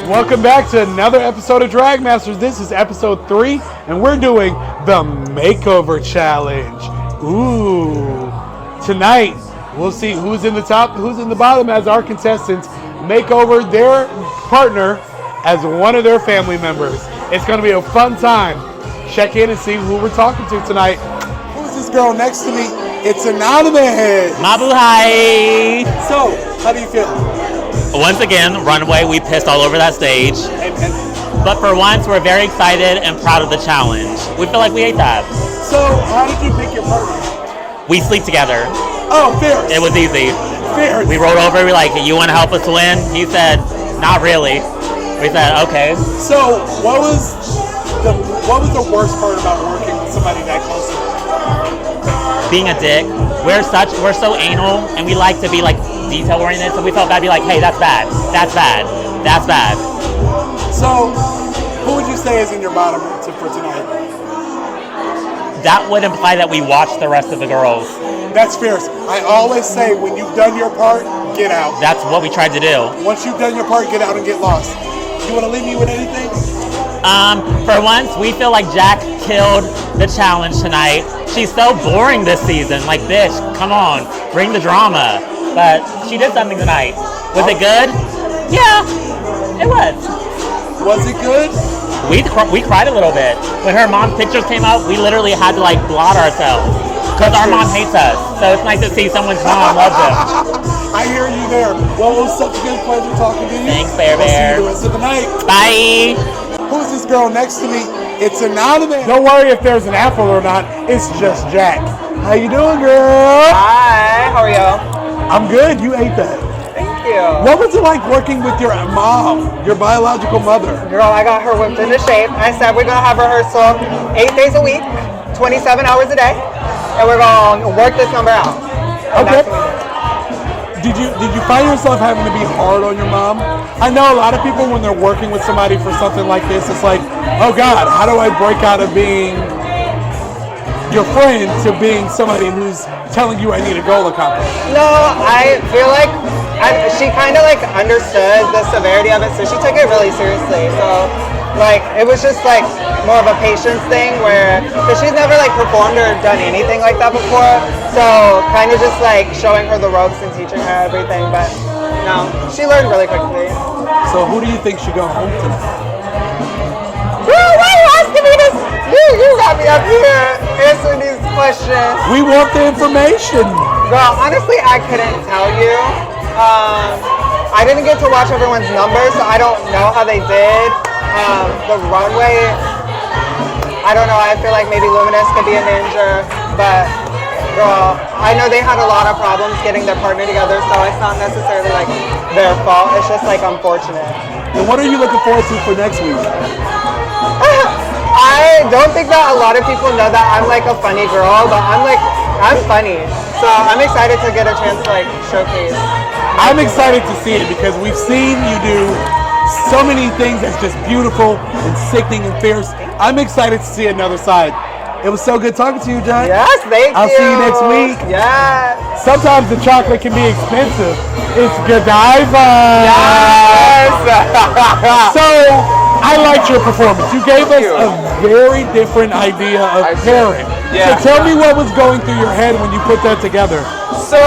Welcome back to another episode of Drag Masters. This is episode 3, and we're doing the Makeover Challenge. Ooh. Tonight, we'll see who's in the top, who's in the bottom as our contestants make over their partner as one of their family members. It's going to be a fun time. Check in and see who we're talking to tonight. Who's this girl next to me? It's Anonymous. Mabuhay! So, how do you feel? Once again, Runway, we pissed all over that stage. Amen. But for once, we're very excited and proud of the challenge. We feel like we ate that. So, how did you pick your partner? We sleep together. Oh, fair. It was easy. Fair. We rolled over, we were like, you want to help us win? He said, not really. We said, okay. So, what was the worst part about working with somebody that close to you? Being a dick. We're so anal, and we like to be like detail oriented, so we felt bad to be like, hey, that's bad, that's bad, that's bad. So, who would you say is in your bottom for tonight? That would imply that we watched the rest of the girls. That's fierce. I always say, when you've done your part, get out. That's what we tried to do. Once you've done your part, get out and get lost. You want to leave me with anything? For once, we feel like Jack killed the challenge tonight. She's so boring this season. Like, bitch, come on, bring the drama. But she did something tonight. Was it good? Yeah, it was. Was it good? We cried a little bit. When her mom's pictures came up, we literally had to like blot ourselves. Because our mom hates us. So it's nice to see someone's mom loves them. I hear you there. Well, it was such a good pleasure talking to you. Thanks, Bear We'll see Bear. you the rest of the night. Bye. Who's this girl next to me? It's Anonymous. Don't worry if there's an apple or not. It's just Jack. How you doing, girl? Hi, how are you? I'm good. You ate that. Thank you. What was it like working with your mom, your biological mother? Girl, I got her whipped into shape. I said we're gonna have rehearsal 8 days a week, 27 hours a day, and we're gonna work this number out. And Okay. that's what we Did you find yourself having to be hard on your mom? I know a lot of people when they're working with somebody for something like this, it's like, oh God, how do I break out of being your friend to being somebody who's telling you I need a goal accomplished? No, I feel like she kind of like understood the severity of it, so she took it really seriously. So like it was just like more of a patience thing where, because she's never like performed or done anything like that before, so kind of just like showing her the ropes and teaching her everything. But no, she learned really quickly. So who do you think should go home tonight? Girl, why are you asking me this? You got me up here answering these questions. We want the information. Girl, honestly, I couldn't tell you. I didn't get to watch everyone's numbers, so I don't know how they did. The runway, I don't know. I feel like maybe Luminous could be a ninja, but girl, I know they had a lot of problems getting their partner together, so it's not necessarily like their fault. It's just like unfortunate. And what are you looking forward to for next week? I don't think that a lot of people know that I'm like a funny girl, but I'm funny. So I'm excited to get a chance to like showcase. I'm excited to see it because we've seen you do so many things that's just beautiful and sickening and fierce. I'm excited to see another side. It was so good talking to you, Jack. Yes, thank you. I'll see you next week. Yes. Sometimes the chocolate can be expensive. It's Godiva. Yes. So, I liked your performance. You gave us a very different idea of pairing. Yeah. So tell me what was going through your head when you put that together. So,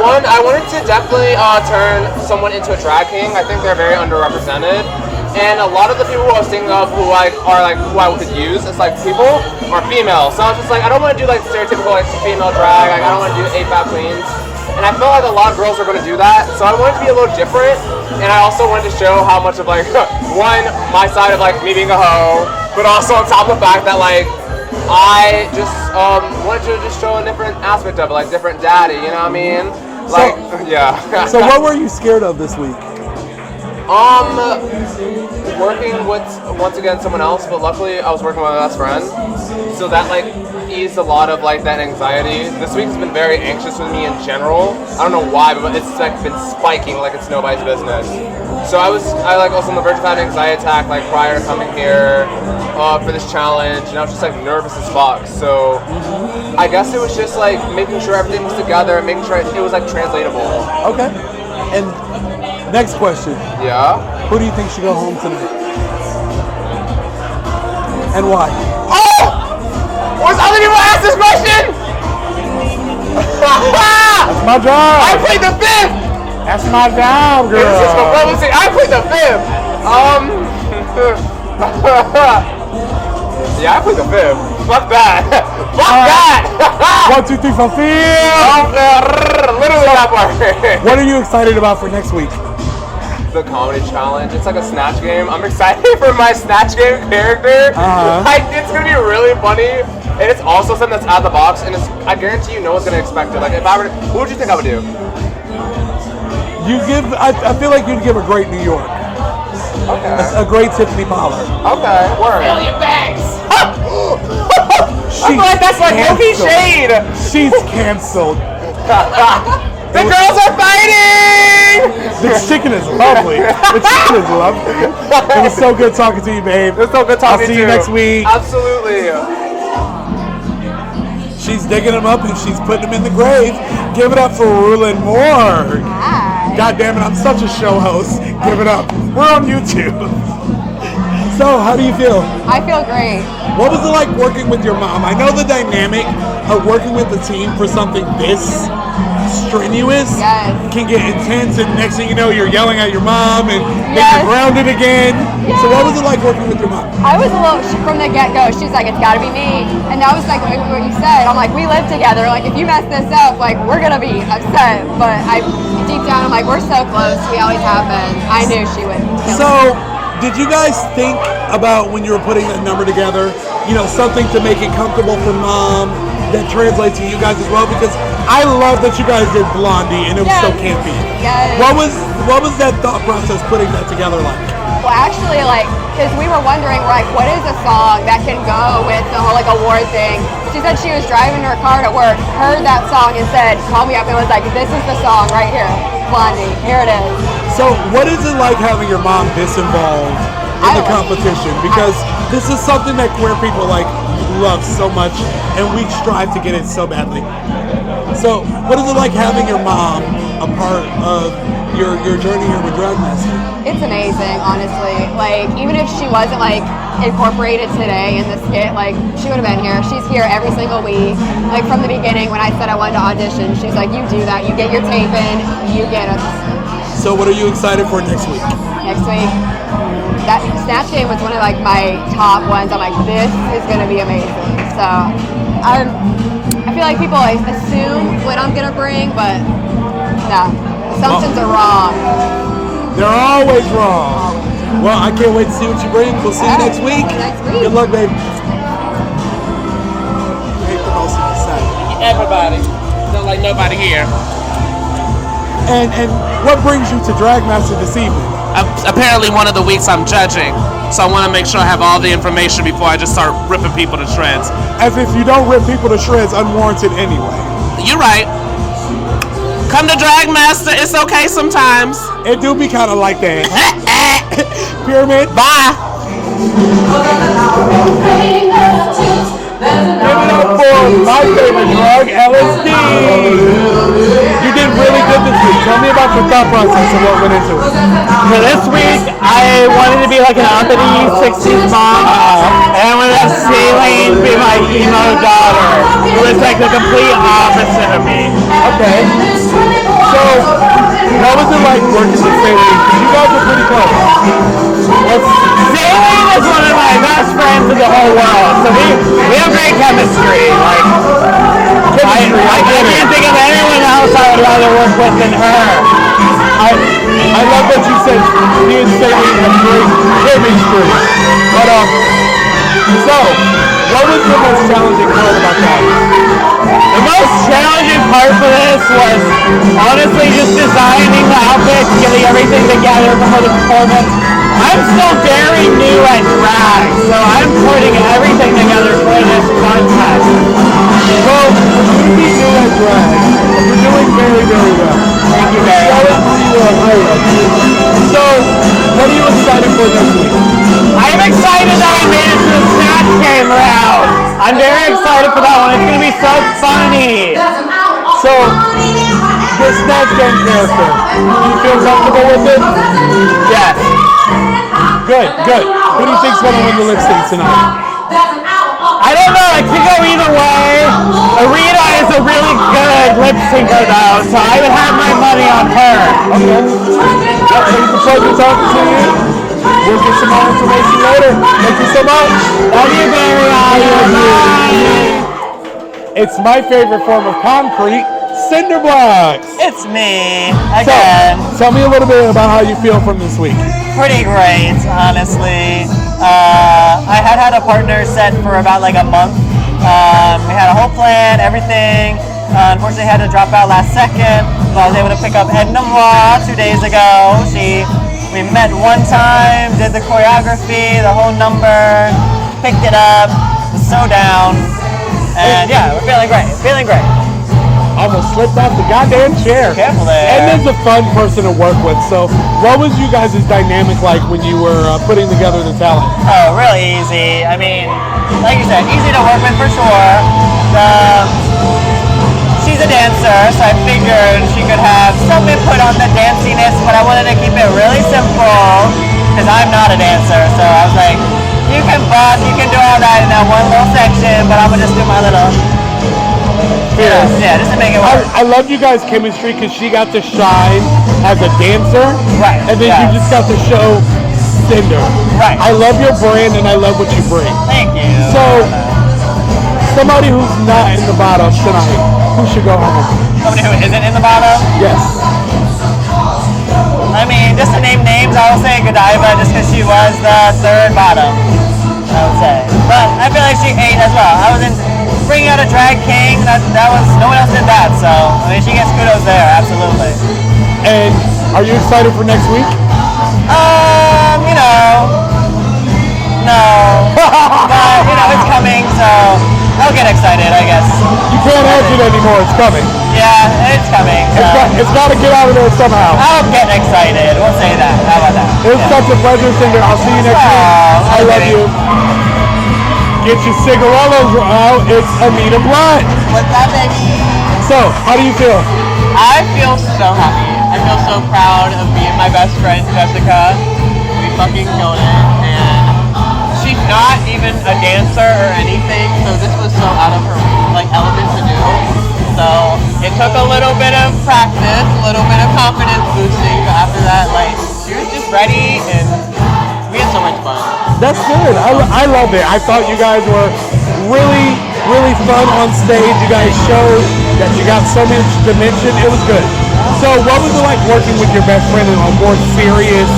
one, I wanted to definitely turn someone into a drag king. I think they're very underrepresented. And a lot of the people who I was thinking of who who I could use as like people are female. So I was just like, I don't want to do like stereotypical like female drag. Like I don't want to do 8 fat queens. And I felt like a lot of girls are going to do that. So I wanted to be a little different. And I also wanted to show how much of like, one, my side of like me being a hoe, but also on top of the fact that like, I just wanted to just show a different aspect of it, like different daddy, you know what I mean? Like, yeah. So what were you scared of this week? Working with, once again, someone else, but luckily I was working with my best friend. So that like eased a lot of like that anxiety. This week has been very anxious with me in general. I don't know why, but it's like been spiking like it's nobody's business. So I was also on the verge of having an anxiety attack like prior to coming here for this challenge, and I was just like nervous as fuck. So I guess it was just like making sure everything was together and making sure it was like translatable. Okay. And next question. Yeah. Who do you think should go home tonight? And why? Oh! Was other people ask this question? That's my job. I played the fifth! That's my job, girl. This is for publicity. I played the fifth. Yeah, I played the fifth. Fuck that. Fuck that. 1, 2, 3, 4, 5. Literally that part. What are you excited about for next week? The comedy challenge. It's like a snatch game. I'm excited for my snatch game character. Like, it's gonna be really funny, and it's also something that's out of the box. And it's, I guarantee you, no one's gonna expect it. Like, if I were, who would you think I would do? You give. I feel like you'd give a great New York. Okay. A great Tiffany Pollard. Okay. Word. Million bags. I feel like that's like Loki shade. She's canceled. The girls are fighting! The chicken is lovely. The chicken is lovely. It was so good talking to you, babe. It was so good talking I'll to see you next week. Absolutely. She's digging them up and she's putting them in the grave. Give it up for Rulin Moore. Hi. God damn it, I'm such a show host. Give it up. We're on YouTube. So, how do you feel? I feel great. What was it like working with your mom? I know the dynamic of working with the team for something this strenuous can get intense, and next thing you know, you're yelling at your mom and then you're grounded again. So what was it like working with your mom? I was a little, from the get-go, she's like, it's gotta be me. And that was like what you said. I'm like, we live together. Like, if you mess this up, like, we're gonna be upset. But deep down, I'm like, we're so close. We always have been. I knew she would kill me. Did you guys think about when you were putting that number together, you know, something to make it comfortable for mom that translates to you guys as well? Because I love that you guys did Blondie and it was so campy. Yes. What was that thought process putting that together like? Well, actually, like, because we were wondering, like, what is a song that can go with the whole, like, award thing? She said she was driving her car to work, heard that song, and said, call me up, and was like, this is the song right here, Blondie, here it is. So, what is it like having your mom this involved in the competition? Because this is something that queer people, like, love so much, and we strive to get it so badly. So, what is it like having your mom a part of your journey here with Drag Master? It's amazing, honestly. Like, even if she wasn't, like, incorporated today in the skit, like, she would have been here. She's here every single week. Like, from the beginning, when I said I wanted to audition, she's like, you do that. You get your tape in, you get us. So what are you excited for next week? Next week, that Snatch Game was one of, like, my top ones. I'm like, this is going to be amazing. So, I feel like people assume what I'm going to bring, but no. Assumptions are wrong. They're always wrong. Well, I can't wait to see what you bring. We'll see you next week. Good luck, babe. Hate the most of the set. Everybody. Don't like nobody here. And what brings you to Drag Master this evening? Apparently one of the weeks I'm judging, so I want to make sure I have all the information before I just start ripping people to shreds. As if you don't rip people to shreds unwarranted anyway. You're right. Come to Drag Master, it's okay sometimes. It do be kind of like that. Pyramid. Bye. Give it up for my favorite drug, LSD. You did really good this week. Tell me about your thought process and what went into it. For this week, I wanted to be like an uppity 60s mom, and I wanted to have Celine be my emo daughter, who was like the complete opposite of me. Okay. So, what was it like working with Celine? You guys were pretty close. Celine is one of my best friends in the whole world, so we have great chemistry. Like, I can't think of anyone else I would rather work with than her. I love that you said me and Celine have great chemistry. But so what was the most challenging part about that? The most challenging part for this was honestly just designing the outfits, getting everything together before the performance. I'm still very new at drag, so I'm putting everything together for this contest. So, you be new at drag. You're doing very, very well. Thank you very much. So, what are you excited for next week? I'm excited that I made it to the Snatch Game round. I'm very excited for that one. It's going to be so funny. So, your Snatch Game character. Do you feel comfortable with it? Yes. Good, good. Who do you think's going to win the lip sync tonight? I don't know. It could go either way. Arita is a really good lip syncer, though, so I would have my money on her. Okay. Well, it was a pleasure talking to you. We'll get some more information later. Thank you so much. Love you, Barry. It's my favorite form of concrete, cinder blocks. It's me So, again. tell me a little bit about how you feel from this week. Pretty great, honestly. I had a partner set for about like a month. We had a whole plan, everything. Unfortunately, I had to drop out last second, but I was able to pick up Edna Moore 2 days ago. We met one time, did the choreography, the whole number, picked it up, was so down, and yeah, we're feeling great. Almost slipped off the goddamn chair. Careful there. Edna's a fun person to work with. So, what was you guys' dynamic like when you were putting together the talent? Oh, really easy. I mean, like you said, easy to work with for sure. She's a dancer, so I figured she could have some input on the danciness, but I wanted to keep it really simple because I'm not a dancer. So I was like, you can bust, you can do all that in that one little section, but I'm gonna just do my little. Yeah, just to make it work. I love you guys' chemistry because she got to shine as a dancer, Right, and then yes. you just got to show Cinder. Right. I love your brand and I love what you bring. Thank you. So, somebody who's not in the bottom tonight, who should go home? Somebody who isn't in the bottom. Yes. I mean, just to name names, I would say Godiva just because she was the third bottom, I would say. But I feel like she ate as well. I was in bringing out a drag king, that was, no one else did that, so, I mean, she gets kudos there, absolutely. And are you excited for next week? You know, no. But, it's coming, so I'll get excited, I guess. You can't hedge it anymore. It's coming. Yeah, it's coming, so It's got to get out of there somehow. I'll get excited, we'll say that. How about that? It was such a pleasure, Cinder. I'll see you next week. I love okay. you. Get your cigarillos out. It's Anita Blunt. What's up, baby? So, how do you feel? I feel so happy. I feel so proud of me and my best friend, Jessica. We fucking killed it. And she's not even a dancer or anything, so this was so out of her element to do. So it took a little bit of practice, a little bit of confidence boosting, but after that, she was just ready and we had so much fun. That's good. I love it. I thought you guys were really, really fun on stage. You guys showed that you got so much dimension. It was good. So what was it like working with your best friend in a more serious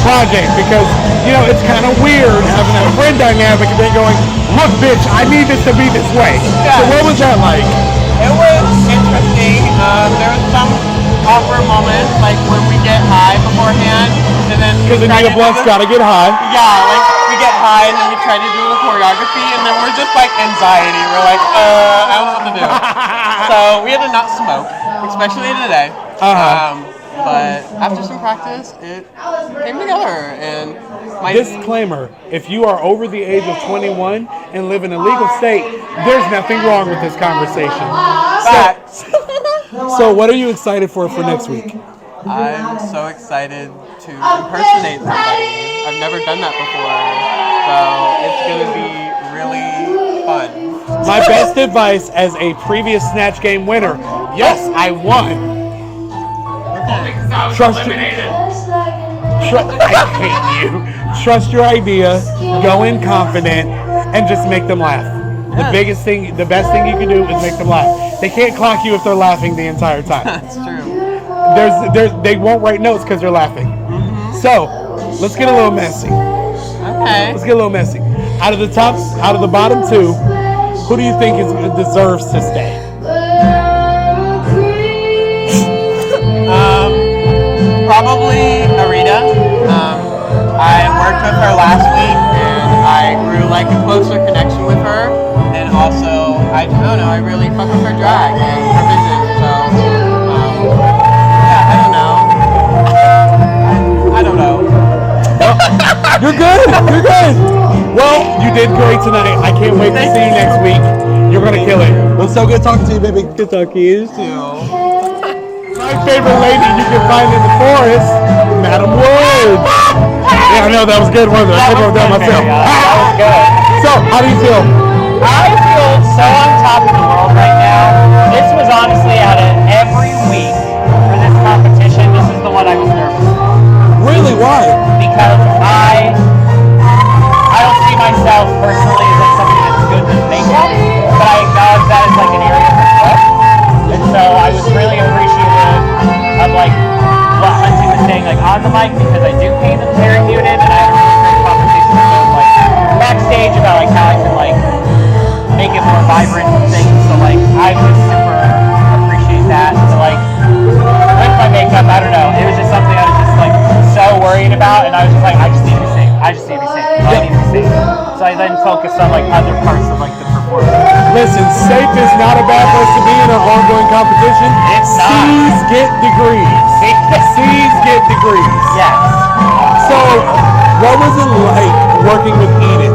project? Because, it's kind of weird having that friend dynamic and then going, look, bitch, I need this to be this way. Yeah. So what was that like? It was interesting. There was some awkward moments, like when we get high beforehand, and then Because Anita Blunt's got to get high. Yeah, we get high and then we try to do the choreography, and then we're just anxiety. We're like, I don't know what to do. So we had to not smoke, especially today. But after some practice, it came together, and Disclaimer, if you are over the age of 21 and live in a legal state, there's nothing wrong with this conversation. facts. So what are you excited for next week? I'm so excited to impersonate somebody. I've never done that before, so it's gonna be really fun. My best advice as a previous Snatch Game winner, yes, I won. Trust your, I hate you. Trust your idea, go in confident, and just make them laugh. The best thing you can do is make them laugh. They can't clock you if they're laughing the entire time. That's true. They won't write notes because they're laughing. So, let's get a little messy. Okay. Let's get a little messy. Out of the bottom two, who do you think deserves to stay? Probably Arita. I worked with her last week, and I grew a closer connection with her. And also, I don't know, I really fuck with her drag and her vision. So, yeah, I don't know. You're good. You're good. Well, you did great tonight. I can't wait to see you next week. You're gonna kill it. It was so good talking to you, baby. Good talking to you. Too. My favorite lady you can find in the forest, Madam Woods. Yeah, I know that was good. One of those. I wrote down myself. That was good. So, how do you feel? I feel so on top of the world right now. This was honestly out of every week for this competition, this is the one I was nervous about. Really? Why? Because I don't see myself personally as like somebody that's good with makeup, but I acknowledge that as like an area for growth. And so I was really appreciative of like what Hunty was saying like on the mic, because I do paint them very muted, and I had a really great conversation with him like backstage about like how I can like make it more vibrant and things. So like I just super appreciate that. So like with my makeup, I don't know, it was just something I was just like so worried about, and I was just like, I just need to be safe. I just need to be safe. I need to be safe. So I then focused on like other parts of like the performance. Listen, safe is not a bad place to be in an ongoing competition. It's not. C's get degrees. C's get degrees. Yes. So, what was it like working with Eden?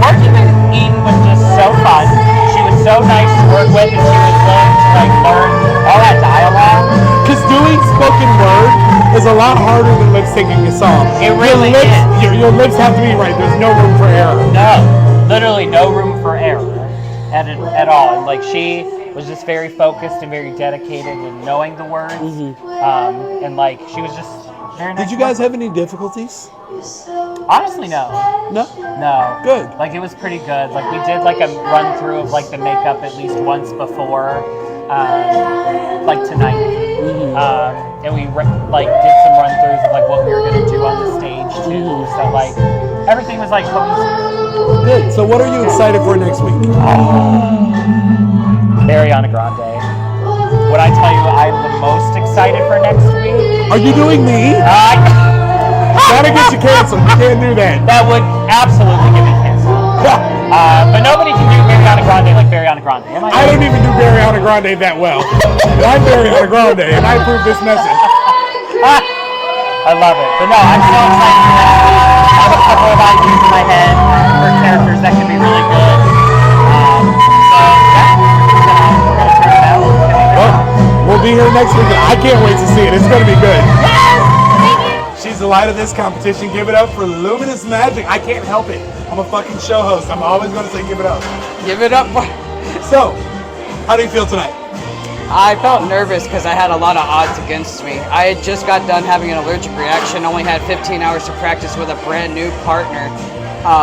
Working with Eden was just so fun. She was so nice to work with, and she was willing to like learn all that dialogue. Because doing spoken word is a lot harder than lip syncing a song. It really is. Your lips have to be right. There's no room for error. No, literally no room for error at all. And like she was just very focused and very dedicated in knowing the words. And like she was just very nice. Did you guys have any difficulties? Honestly, no. No? No. Good. Like it was pretty good. Like we did like a run through of like the makeup at least once before, like tonight. And we like did some run throughs of like what we were gonna do on the stage too. So like everything was like cohesive. Good. So what are you excited for next week? Ariana Grande. When I tell you I'm the most excited for next week, Are you doing me? Gotta get you canceled. You can't do that. that would absolutely get me canceled. But nobody can do Ariana Grande like Ariana Grande. Am I don't even do Ariana Grande that well. I'm Ariana Grande, and I approve this message. I love it. But no, I'm so excited for next week. I have a couple of ideas in my head for characters that could be really good. So yeah, we're gonna turn it out. Well, we'll be here next week, and I can't wait to see it. It's gonna be good. She's the light of this competition. Give it up for Luminous Magic. I can't help it. I'm a fucking show host. I'm always gonna say give it up. Give it up. So, how do you feel tonight? I felt nervous because I had a lot of odds against me. I had just got done having an allergic reaction, only had 15 hours to practice with a brand new partner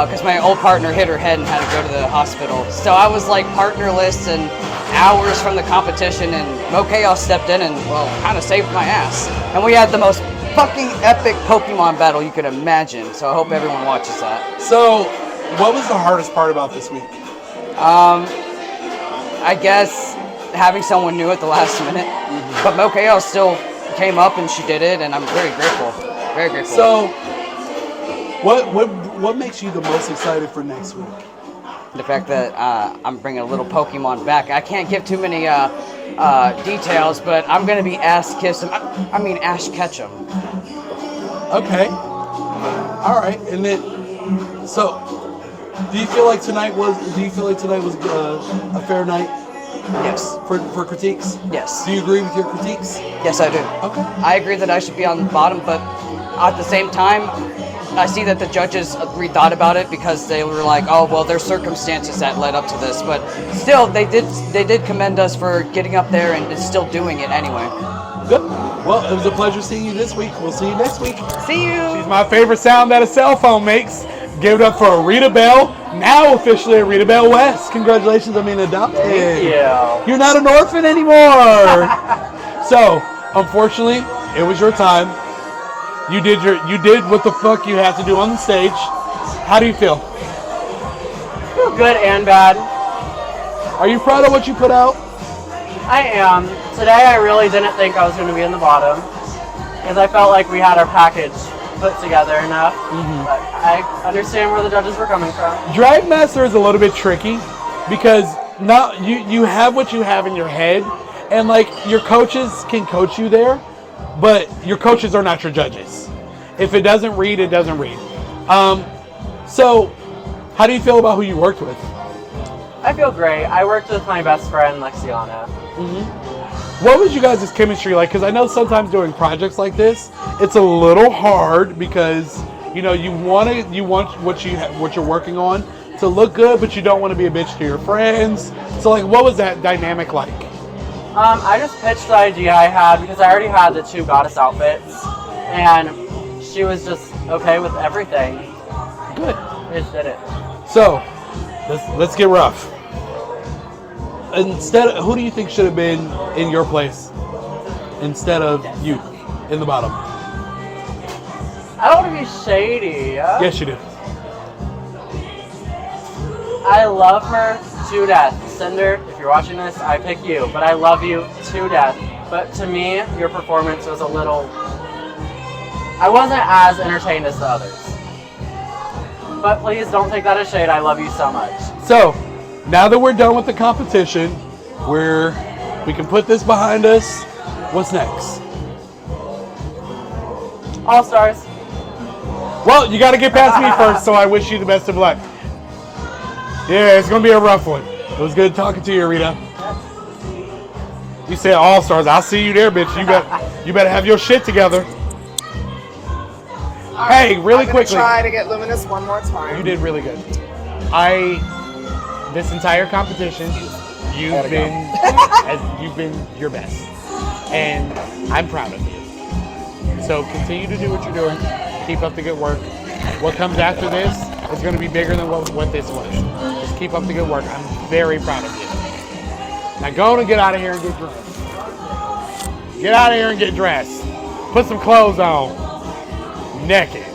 because my old partner hit her head and had to go to the hospital. So I was like partnerless and hours from the competition, and Mo Chaos stepped in and, well, kind of saved my ass. And we had the most fucking epic Pokemon battle you could imagine, so I hope everyone watches that. So, what was the hardest part about this week? I guess having someone new at the last minute, but Mo Chaos still came up and she did it, and I'm very grateful. Very grateful. So, what makes you the most excited for next week? The fact that I'm bringing a little Pokemon back. I can't give too many details, but I'm going to be Ash Ketchum. Okay. All right. And then, so, do you feel like tonight was a fair night? Yes. For critiques? Yes. Do you agree with your critiques? Yes, I do. Okay. I agree that I should be on the bottom, but at the same time, I see that the judges rethought about it because they were like, oh, well, there's circumstances that led up to this. But still, they did commend us for getting up there and still doing it anyway. Good. Well, it was a pleasure seeing you this week. We'll see you next week. See you. She's my favorite sound that a cell phone makes. Give it up for Rita Bell, now officially at Rita Bell West. Congratulations on being adopted. Thank you. You're not an orphan anymore. So, unfortunately, it was your time. You did what the fuck you had to do on the stage. How do you feel? I feel good and bad. Are you proud of what you put out? I am. Today I really didn't think I was going to be in the bottom because I felt like we had our package put together enough. But I understand where the judges were coming from. Drag Master is a little bit tricky because now you have what you have in your head, and like your coaches can coach you there, but your coaches are not your judges. If it doesn't read, it doesn't read. So how do you feel about who you worked with? I feel great. I worked with my best friend, Lexiana. What was you guys' chemistry like? Because I know sometimes doing projects like this, it's a little hard because you know you want what you're working on to look good, but you don't want to be a bitch to your friends. So like, what was that dynamic like? I just pitched the idea I had because I already had the 2 goddess outfits, and she was just okay with everything. Good. We just did it. So let's get rough. Who do you think should have been in your place instead of you in the bottom? I don't want to be shady. Yes, you do. I love her to death. Cinder, if you're watching this, I pick you, but I love you to death. But to me, your performance was a little... I wasn't as entertained as the others. But please don't take that as shade. I love you so much. So, now that we're done with the competition, we can put this behind us. What's next? All Stars. Well, you got to get past me first, so I wish you the best of luck. Yeah, it's going to be a rough one. It was good talking to you, Rita. You said All Stars. I'll see you there, bitch. You better have your shit together. Hey, really quickly. Try to get Luminous one more time. You did really good. This entire competition, you've been your best, and I'm proud of you. So continue to do what you're doing. Keep up the good work. What comes after this is going to be bigger than what this was. Just keep up the good work. I'm very proud of you. Now go on and get out of here and get dressed. Get out of here and get dressed. Put some clothes on. Naked.